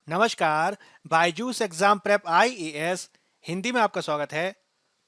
नमस्कार। Byju's exam prep IAS Hindi में आपका स्वागत है।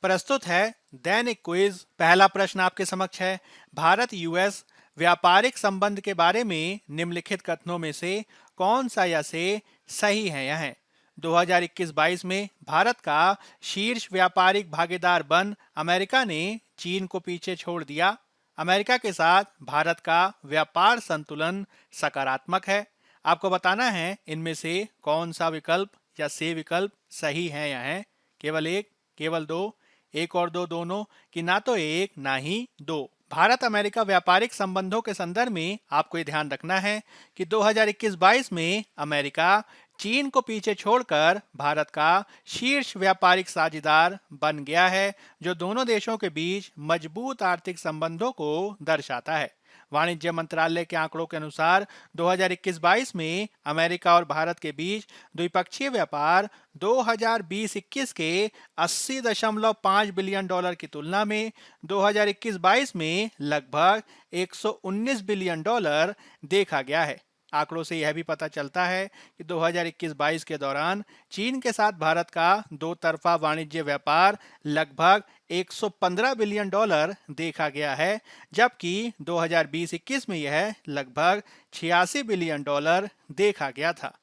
प्रस्तुत है दैनिक क्विज। पहला प्रश्न आपके समक्ष है। भारत यूएस व्यापारिक संबंध के बारे में निम्नलिखित कथनों में से कौन सा या से सही है? यह है 2021-22 में भारत का शीर्ष व्यापारिक भागीदार बन अमेरिका ने चीन को पीछे छोड़ दिया। अमेरिका के साथ भारत का व्यापार संतुलन सकारात्मक है। आपको बताना है इनमें से कौन सा विकल्प या से विकल्प सही है या है। केवल एक, केवल दो, एक और दो दोनों, कि ना तो एक ना ही दो। भारत अमेरिका व्यापारिक संबंधों के संदर्भ में आपको ये ध्यान रखना है कि 2021-22 में अमेरिका चीन को पीछे छोड़कर भारत का शीर्ष व्यापारिक साझेदार बन गया है, जो दोनों देशों के बीच मजबूत आर्थिक संबंधों को दर्शाता है। वाणिज्य मंत्रालय के आंकड़ों के अनुसार 2021-22 में अमेरिका और भारत के बीच द्विपक्षीय व्यापार 2020-21 के 80.5 बिलियन डॉलर की तुलना में 2021-22 में लगभग 119 बिलियन डॉलर देखा गया है। आंकड़ों से यह भी पता चलता है कि 2021-22 के दौरान चीन के साथ भारत का दो तरफा वाणिज्य व्यापार लगभग 115 बिलियन डॉलर देखा गया है, जबकि 2020-21 में यह लगभग 86 बिलियन डॉलर देखा गया था।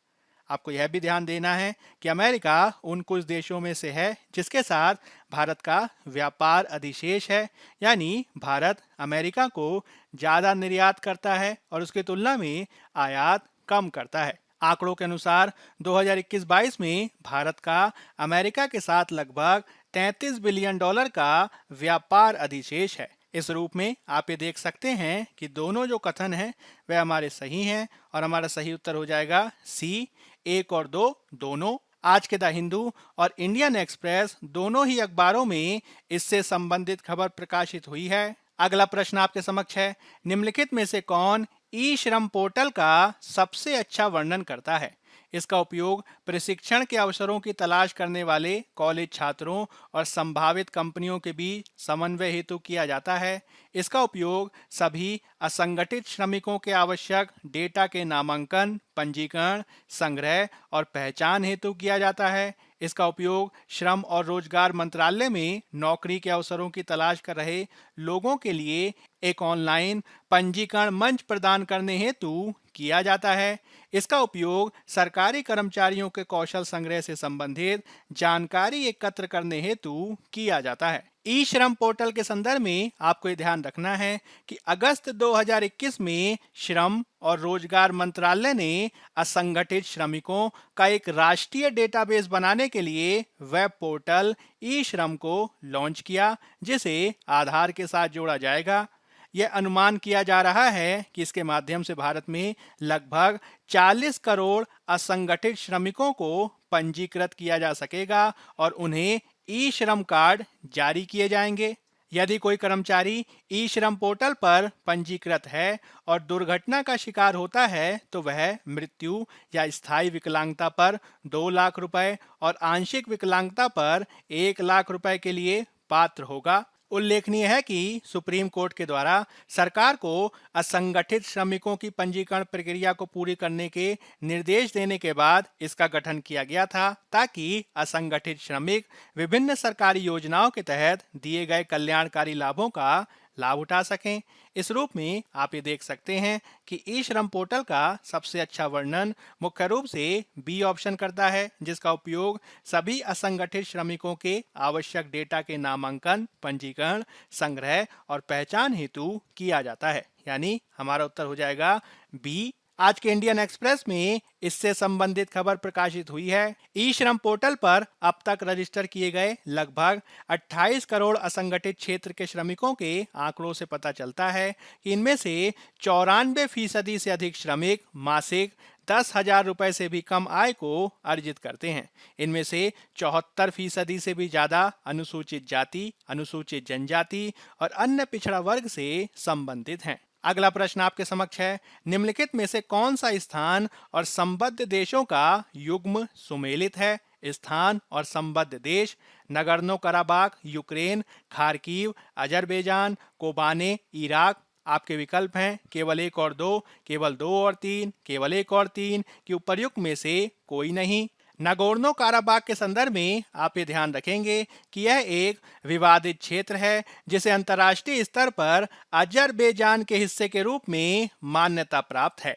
आपको यह भी ध्यान देना है कि अमेरिका उन कुछ देशों में से है जिसके साथ भारत का व्यापार अधिशेष है, यानी भारत अमेरिका को ज्यादा निर्यात करता है और उसकी तुलना में आयात कम करता है। आंकड़ों के अनुसार 2021-22 में भारत का अमेरिका के साथ लगभग 33 बिलियन डॉलर का व्यापार अधिशेष है। इस रूप में आप ये देख सकते हैं कि दोनों जो कथन हैं वे हमारे सही हैं और हमारा सही उत्तर हो जाएगा सी, एक और दो दोनों। आज के द हिंदू और इंडियन एक्सप्रेस दोनों ही अखबारों में इससे संबंधित खबर प्रकाशित हुई है। अगला प्रश्न आपके समक्ष है। निम्नलिखित में से कौन ई श्रम पोर्टल का सबसे अच्छा वर्णन करता है? इसका उपयोग प्रशिक्षण के अवसरों की तलाश करने वाले कॉलेज छात्रों और संभावित कंपनियों के बीच समन्वय हेतु किया जाता है। इसका उपयोग सभी असंगठित श्रमिकों के आवश्यक डेटा के नामांकन, पंजीकरण, संग्रह और पहचान हेतु किया जाता है। इसका उपयोग श्रम और रोजगार मंत्रालय में नौकरी के अवसरों की तलाश कर रहे लोगों के लिए एक ऑनलाइन पंजीकरण मंच प्रदान करने हेतु किया जाता है। इसका उपयोग सरकारी कर्मचारियों के कौशल संग्रह से संबंधित जानकारी एकत्र करने हेतु किया जाता है। ई श्रम पोर्टल के संदर्भ में आपको ये ध्यान रखना है कि अगस्त 2021 में श्रम और रोजगार मंत्रालय ने असंगठित श्रमिकों का एक राष्ट्रीय डेटाबेस बनाने के लिए वेब पोर्टल ई श्रम को लॉन्च किया, जिसे आधार के साथ जोड़ा जाएगा। यह अनुमान किया जा रहा है कि इसके माध्यम से भारत में लगभग 40 करोड़ असंगठित श्रमिकों को पंजीकृत किया जा सकेगा और उन्हें ई श्रम कार्ड जारी किए जाएंगे। यदि कोई कर्मचारी ई श्रम पोर्टल पर पंजीकृत है और दुर्घटना का शिकार होता है तो वह मृत्यु या स्थायी विकलांगता पर 2 लाख रुपए और आंशिक विकलांगता पर 1 लाख रुपए के लिए पात्र होगा। उल्लेखनीय है कि सुप्रीम कोर्ट के द्वारा सरकार को असंगठित श्रमिकों की पंजीकरण प्रक्रिया को पूरी करने के निर्देश देने के बाद इसका गठन किया गया था, ताकि असंगठित श्रमिक विभिन्न सरकारी योजनाओं के तहत दिए गए कल्याणकारी लाभों का लाभ उठा सकें। इस रूप में आप ये देख सकते हैं कि ई श्रम पोर्टल का सबसे अच्छा वर्णन मुख्य रूप से बी ऑप्शन करता है, जिसका उपयोग सभी असंगठित श्रमिकों के आवश्यक डेटा के नामांकन, पंजीकरण, संग्रह और पहचान हेतु किया जाता है। यानी हमारा उत्तर हो जाएगा बी। आज के इंडियन एक्सप्रेस में इससे संबंधित खबर प्रकाशित हुई है। ई श्रम पोर्टल पर अब तक रजिस्टर किए गए लगभग 28 करोड़ असंगठित क्षेत्र के श्रमिकों के आंकड़ों से पता चलता है कि इनमें से 94% से अधिक श्रमिक मासिक 10,000 रुपए से भी कम आय को अर्जित करते हैं। इनमें से 74% से भी ज्यादा अनुसूचित जाति, अनुसूचित जनजाति और अन्य पिछड़ा वर्ग से संबंधित हैं। अगला प्रश्न आपके समक्ष है। निम्नलिखित में से कौन सा स्थान और संबद्ध देशों का युग्म सुमेलित है? स्थान और संबद्ध देश: Nagorno Karabakh Ukraine, Kharkiv Azerbaijan, Kobani Iraq, आपके विकल्प हैं केवल 1 और 2, केवल 2 और 3, केवल 1 और 3 कि उपर्युक्त में से कोई नहीं। नागोर्नो काराबाग के संदर्भ में आप ये ध्यान रखेंगे कि यह एक विवादित क्षेत्र है जिसे अंतर्राष्ट्रीय स्तर पर अजरबैजान के हिस्से के रूप में मान्यता प्राप्त है।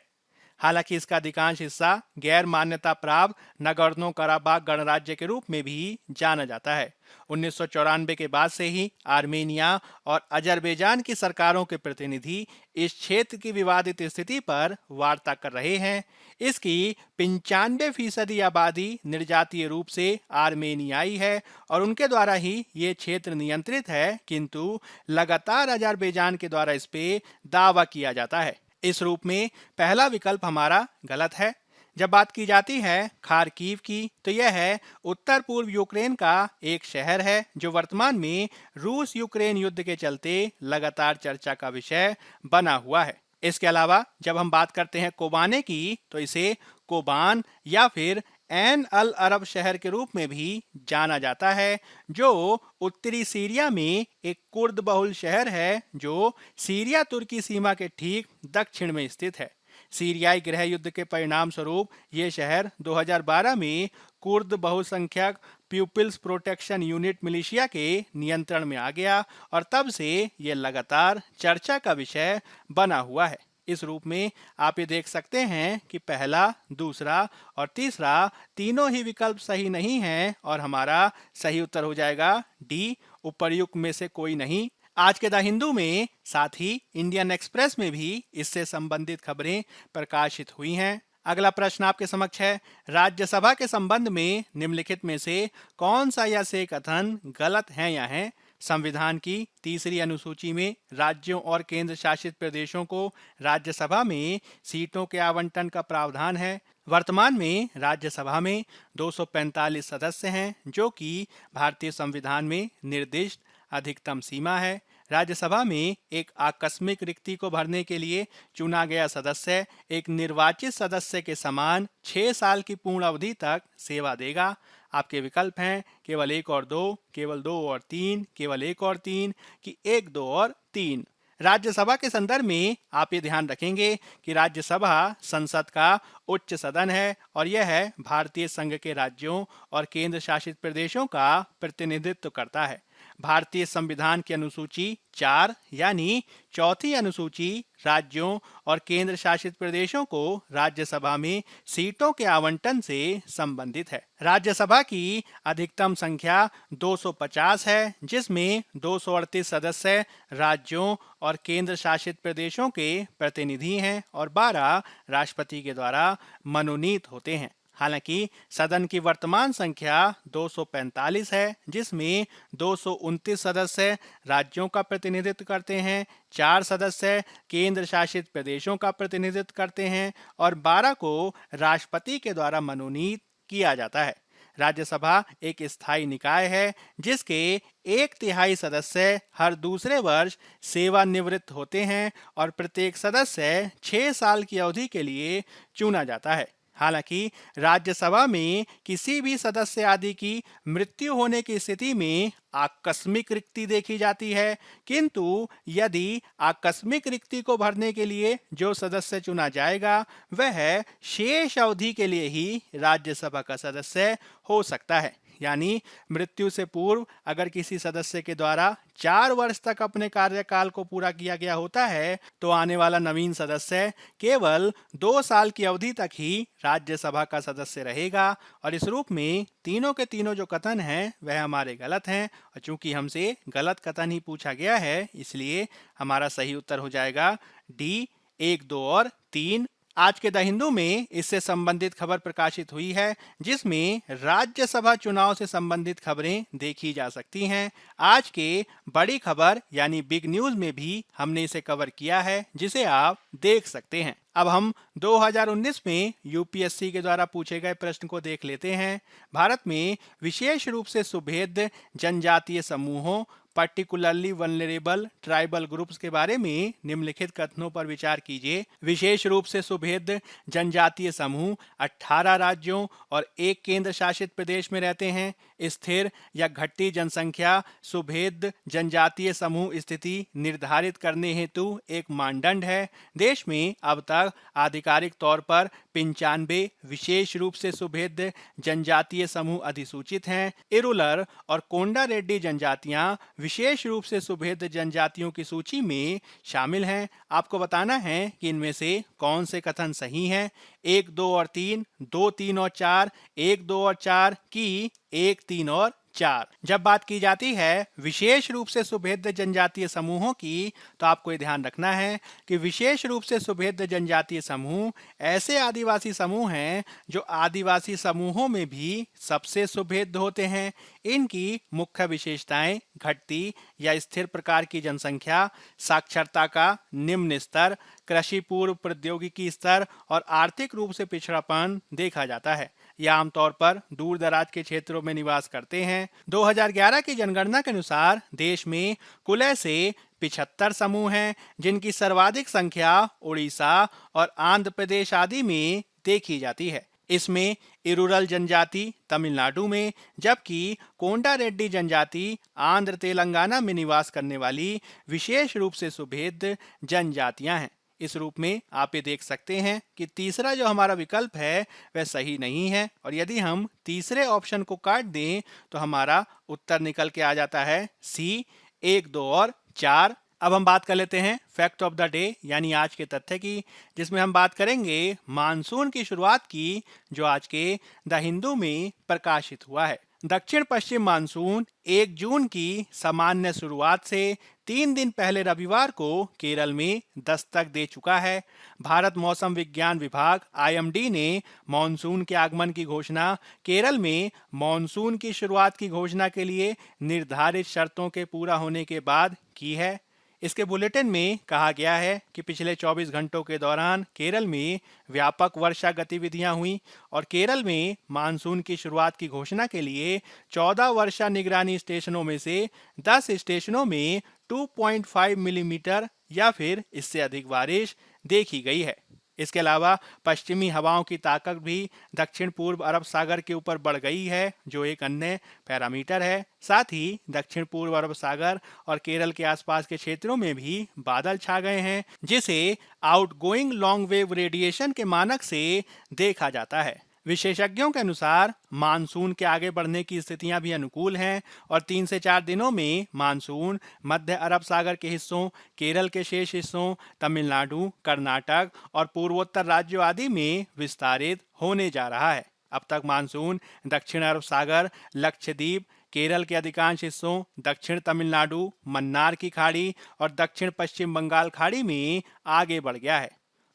हालांकि इसका अधिकांश हिस्सा गैर मान्यता प्राप्त नगोर्नो कराबाग गणराज्य के रूप में भी जाना जाता है। 1994 के बाद से ही आर्मेनिया और अजरबैजान की सरकारों के प्रतिनिधि इस क्षेत्र की विवादित स्थिति पर वार्ता कर रहे हैं। इसकी 95% आबादी निर्जातीय रूप से आर्मेनियाई है और उनके द्वारा ही ये क्षेत्र नियंत्रित है, किंतु लगातार अजरबैजान के द्वारा इस पे दावा किया जाता है। इस रूप में पहला विकल्प हमारा गलत है। जब बात की जाती है खार्किव की, तो यह है उत्तर पूर्व यूक्रेन का एक शहर है जो वर्तमान में रूस यूक्रेन युद्ध के चलते लगातार चर्चा का विषय बना हुआ है। इसके अलावा जब हम बात करते हैं कोबाने की, तो इसे कोबान या फिर एन अल अरब शहर के रूप में भी जाना जाता है, जो उत्तरी सीरिया में एक कुर्द बहुल शहर है जो सीरिया तुर्की सीमा के ठीक दक्षिण में स्थित है। सीरियाई गृह युद्ध के परिणाम स्वरूप ये शहर 2012 में कुर्द बहुसंख्यक पीपुल्स प्रोटेक्शन यूनिट मिलिशिया के नियंत्रण में आ गया और तब से ये लगातार चर्चा का विषय बना हुआ है। इस रूप में आप ये देख सकते हैं कि पहला, दूसरा और तीसरा तीनों ही विकल्प सही नहीं हैं और हमारा सही उत्तर हो जाएगा डी, उपर्युक्त में से कोई नहीं। आज के द हिंदू में, साथ ही इंडियन एक्सप्रेस में भी इससे संबंधित खबरें प्रकाशित हुई हैं। अगला प्रश्न आपके समक्ष है, राज्यसभा के संबंध में निम्नलिखित में से कौन सा या से कथन गलत है या है? संविधान की तीसरी अनुसूची में राज्यों और केंद्र शासित प्रदेशों को राज्यसभा में सीटों के आवंटन का प्रावधान है। वर्तमान में राज्यसभा में 245 सदस्य हैं, जो कि भारतीय संविधान में निर्दिष्ट अधिकतम सीमा है। राज्यसभा में एक आकस्मिक रिक्ति को भरने के लिए चुना गया सदस्य एक निर्वाचित सदस्य के समान 6 साल की पूर्ण अवधि तक सेवा देगा। आपके विकल्प हैं केवल 1 और 2, केवल 2 और 3, केवल 1 और 3 कि 1, 2 और 3। राज्यसभा के संदर्भ में आप ये ध्यान रखेंगे कि राज्यसभा संसद का उच्च सदन है और यह है भारतीय संघ के राज्यों और केंद्र शासित प्रदेशों का प्रतिनिधित्व करता है। भारतीय संविधान की अनुसूची 4 यानी चौथी अनुसूची राज्यों और केंद्र शासित प्रदेशों को राज्यसभा में सीटों के आवंटन से संबंधित है। राज्यसभा की अधिकतम संख्या 250 है, जिसमें 238 सदस्य राज्यों और केंद्र शासित प्रदेशों के प्रतिनिधि हैं और 12 राष्ट्रपति के द्वारा मनोनीत होते हैं। हालांकि सदन की वर्तमान संख्या 245 है, जिसमें 229 सदस्य राज्यों का प्रतिनिधित्व करते हैं, 4 सदस्य केंद्र शासित प्रदेशों का प्रतिनिधित्व करते हैं और 12 को राष्ट्रपति के द्वारा मनोनीत किया जाता है। राज्यसभा एक स्थायी निकाय है जिसके 1/3 सदस्य हर दूसरे वर्ष सेवानिवृत्त होते हैं और प्रत्येक सदस्य 6 साल की अवधि के लिए चुना जाता है। हालांकि राज्यसभा में किसी भी सदस्य आदि की मृत्यु होने की स्थिति में आकस्मिक रिक्ति देखी जाती है, किंतु यदि आकस्मिक रिक्ति को भरने के लिए जो सदस्य चुना जाएगा वह शेष अवधि के लिए ही राज्यसभा का सदस्य हो सकता है। यानी मृत्यु से पूर्व अगर किसी सदस्य के द्वारा 4 वर्ष तक अपने कार्यकाल को पूरा किया गया होता है, तो आने वाला नवीन सदस्य केवल 2 साल की अवधि तक ही राज्यसभा का सदस्य रहेगा। और इस रूप में तीनों के तीनों जो कथन हैं वह हमारे गलत हैं और चूंकि हमसे गलत कथन ही पूछा गया है, इसलिए हमारा सही उत्तर हो जाएगा डी, 1, 2 और 3। आज के द हिंदू में इससे संबंधित खबर प्रकाशित हुई है, जिसमें राज्यसभा चुनाव से संबंधित खबरें देखी जा सकती हैं। आज के बड़ी खबर यानी बिग न्यूज में भी हमने इसे कवर किया है, जिसे आप देख सकते हैं। अब हम 2019 में यूपीएससी के द्वारा पूछे गए प्रश्न को देख लेते हैं। भारत में विशेष रूप से सुभेद्य जनजातीय समूहों, पर्टिकुलरली वल्नरेबल ट्राइबल ग्रुप्स के बारे में निम्नलिखित कथनों पर विचार कीजिए। विशेष रूप से सुभेद्य जनजातीय समूह 18 राज्यों और एक केंद्र शासित प्रदेश में रहते हैं। स्थिर या घटती जनसंख्या सुभेद्य जनजातीय समूह स्थिति निर्धारित करने हेतु एक मानदंड है। देश में अब तक आधिकारिक तौर पर 95 विशेष रूप से सुभेद्य जनजातीय समूह अधिसूचित हैं। इरुलर और कोंडा रेड्डी जनजातियां विशेष रूप से सुभेद्य जनजातियों की सूची में शामिल हैं। आपको बताना है कि इनमें से कौन से कथन सही हैं। 1, 2 और 3, 2, 3 और 4, 1, 2 और 4 की 1, 3 और 4। जब बात की जाती है विशेष रूप से सुभेद्य जनजातीय समूहों की, तो आपको ये ध्यान रखना है कि विशेष रूप से सुभेद्य जनजातीय समूह ऐसे आदिवासी समूह हैं जो आदिवासी समूहों में भी सबसे सुभेद्य होते हैं। इनकी मुख्य विशेषताएं घटती या स्थिर प्रकार की जनसंख्या, साक्षरता का निम्न स्तर, कृषि पूर्व प्रौद्योगिकी स्तर और आर्थिक रूप से पिछड़ापन देखा जाता है। यह आमतौर पर दूर दराज के क्षेत्रों में निवास करते हैं। 2011 की जनगणना के अनुसार देश में कुल ऐसे 75 समूह हैं जिनकी सर्वाधिक संख्या उड़ीसा और आंध्र प्रदेश आदि में देखी जाती है। इसमें इरुरल जनजाति तमिलनाडु में, जबकि कोंडा रेड्डी जनजाति आंध्र तेलंगाना में निवास करने वाली विशेष रूप से सुभेद्य जनजातियां हैं। इस रूप में आप ये देख सकते हैं कि तीसरा जो हमारा विकल्प है वह सही नहीं है, और यदि हम तीसरे ऑप्शन को काट दें तो हमारा उत्तर निकल के आ जाता है सी, 1, 2 और 4। अब हम बात कर लेते हैं फैक्ट ऑफ द डे यानी आज के तथ्य की, जिसमें हम बात करेंगे मानसून की शुरुआत की, जो आज के द हिंदू में प्रकाशित हुआ है। दक्षिण पश्चिम मानसून 1 जून की सामान्य शुरुआत से 3 दिन पहले रविवार को केरल में दस्तक दे चुका है। भारत मौसम विज्ञान विभाग (IMD) ने मॉनसून के आगमन की घोषणा केरल में मॉनसून की शुरुआत की घोषणा के लिए निर्धारित शर्तों के पूरा होने के बाद की है। इसके बुलेटिन में कहा गया है कि पिछले 24 घंटों के दौरान केरल में व्यापक वर्षा गतिविधियां हुई और केरल में मानसून की शुरुआत की घोषणा के लिए 14 वर्षा निगरानी स्टेशनों में से 10 स्टेशनों में 2.5 मिलीमीटर या फिर इससे अधिक बारिश देखी गई है। इसके अलावा पश्चिमी हवाओं की ताकत भी दक्षिण पूर्व अरब सागर के ऊपर बढ़ गई है, जो एक अन्य पैरामीटर है। साथ ही दक्षिण पूर्व अरब सागर और केरल के आसपास के क्षेत्रों में भी बादल छा गए हैं, जिसे आउटगोइंग लॉन्ग वेव रेडिएशन के मानक से देखा जाता है। विशेषज्ञों के अनुसार मानसून के आगे बढ़ने की स्थितियां भी अनुकूल हैं और 3 से 4 दिनों में मानसून मध्य अरब सागर के हिस्सों, केरल के शेष हिस्सों, तमिलनाडु, कर्नाटक और पूर्वोत्तर राज्यों आदि में विस्तारित होने जा रहा है। अब तक मानसून दक्षिण अरब सागर, लक्षद्वीप, केरल के अधिकांश हिस्सों, दक्षिण तमिलनाडु, मन्नार की खाड़ी और दक्षिण पश्चिम बंगाल खाड़ी में आगे बढ़ गया है।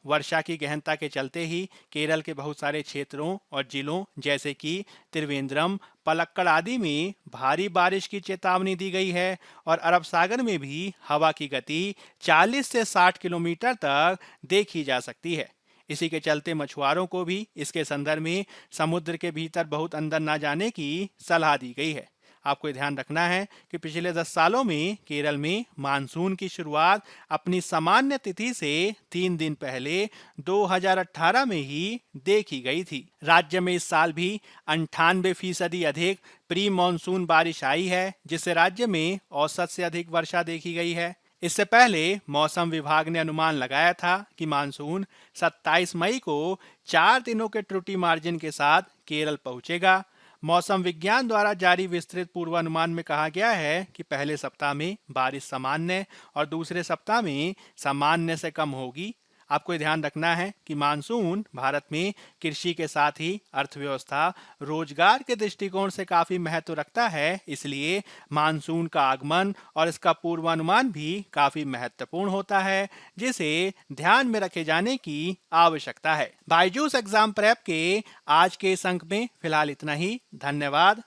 वर्षा की गहनता के चलते ही केरल के बहुत सारे क्षेत्रों और जिलों जैसे कि त्रिवेंद्रम, पलक्कड़ आदि में भारी बारिश की चेतावनी दी गई है और अरब सागर में भी हवा की गति 40 से 60 किलोमीटर तक देखी जा सकती है। इसी के चलते मछुआरों को भी इसके संदर्भ में समुद्र के भीतर बहुत अंदर न जाने की सलाह दी गई है। आपको ध्यान रखना है कि पिछले 10 सालों में केरल में मानसून की शुरुआत अपनी सामान्य तिथि से 3 दिन पहले 2018 में ही देखी गई थी। राज्य में इस साल भी 98% अधिक प्री मानसून बारिश आई है, जिससे राज्य में औसत से अधिक वर्षा देखी गई है। इससे पहले मौसम विभाग ने अनुमान लगाया था कि मानसून 27 मई को 4 दिनों के त्रुटि मार्जिन के साथ केरल पहुंचेगा। मौसम विज्ञान द्वारा जारी विस्तृत पूर्वानुमान में कहा गया है कि पहले सप्ताह में बारिश सामान्य और दूसरे सप्ताह में सामान्य से कम होगी। आपको ये ध्यान रखना है कि मानसून भारत में कृषि के साथ ही अर्थव्यवस्था, रोजगार के दृष्टिकोण से काफी महत्व रखता है, इसलिए मानसून का आगमन और इसका पूर्वानुमान भी काफी महत्वपूर्ण होता है, जिसे ध्यान में रखे जाने की आवश्यकता है। बायजूस एग्जाम प्रेप के आज के इस अंक में फिलहाल इतना ही। धन्यवाद।